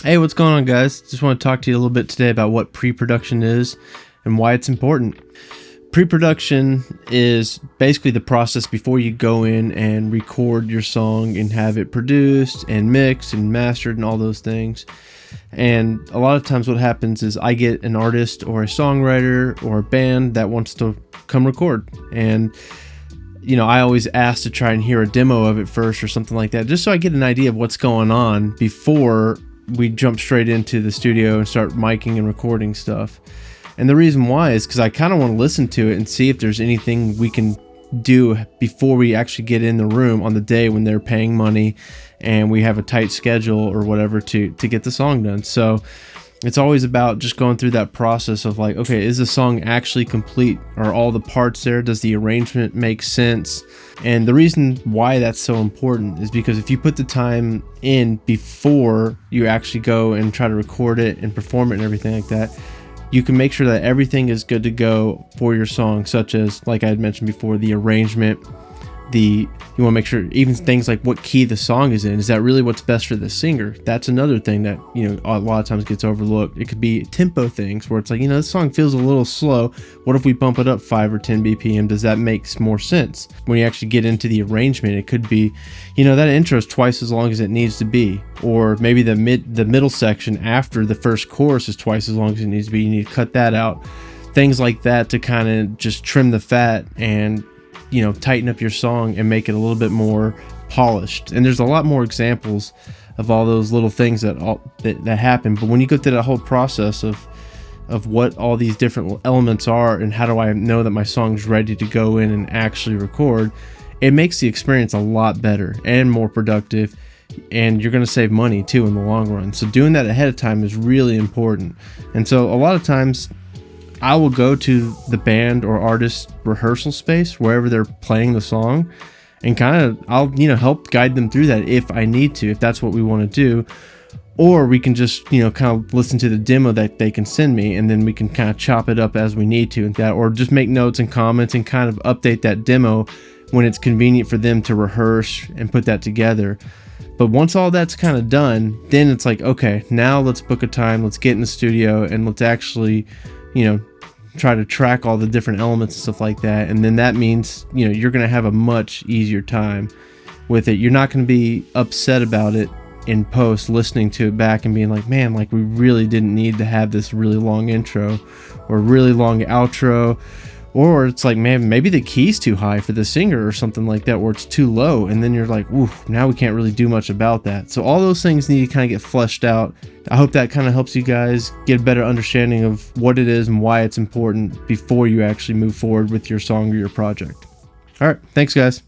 Hey, what's going on, guys? Just want to talk to you a little bit today about what pre-production is and why it's important. Pre-production is basically the process before you go in and record your song and have it produced and mixed and mastered and all those things. And a lot of times what happens is I get an artist or a songwriter or a band that wants to come record, and I always ask to try and hear a demo of it first or something like that, just so I get an idea of what's going on before we jump straight into the studio and start miking and recording stuff. And the reason why is because I kind of want to listen to it and see if there's anything we can do before we actually get in the room on the day when they're paying money and we have a tight schedule or whatever to get the song done. So it's always about just going through that process of like, okay, is the song actually complete? Are all the parts there? Does the arrangement make sense? And the reason why that's so important is because if you put the time in before you actually go and try to record it and perform it and everything like that, you can make sure that everything is good to go for your song, such as, like I had mentioned before, the arrangement. You want to make sure even things like what key the song is in. Is that really what's best for the singer? That's another thing that a lot of times gets overlooked. It could be tempo things where it's like, this song feels a little slow. What if we bump it up 5 or 10 BPM? Does that make more sense? When you actually get into the arrangement, it could be, that intro is twice as long as it needs to be, or maybe the middle section after the first chorus is twice as long as it needs to be. You need to cut that out. Things like that to kind of just trim the fat and tighten up your song and make it a little bit more polished. And there's a lot more examples of all those little things that happen. But when you go through that whole process of what all these different elements are and how do I know that my song's ready to go in and actually record, it makes the experience a lot better and more productive. And you're going to save money too in the long run. So doing that ahead of time is really important. And so a lot of times I will go to the band or artist rehearsal space wherever they're playing the song, and I'll help guide them through that if I need to, if that's what we want to do. Or we can just kind of listen to the demo that they can send me, and then we can kind of chop it up as we need to, and that, or just make notes and comments and kind of update that demo when it's convenient for them to rehearse and put that together. But once all that's kind of done, then it's like, okay, now let's book a time, let's get in the studio, and let's actually try to track all the different elements and stuff like that. And then that means you're going to have a much easier time with it. You're not going to be upset about it in post, listening to it back and being like, man, like we really didn't need to have this really long intro or really long outro. Or it's like, man, maybe the key's too high for the singer or something like that, or it's too low. And then you're like, ooh, now we can't really do much about that. So all those things need to kind of get fleshed out. I hope that kind of helps you guys get a better understanding of what it is and why it's important before you actually move forward with your song or your project. All right. Thanks, guys.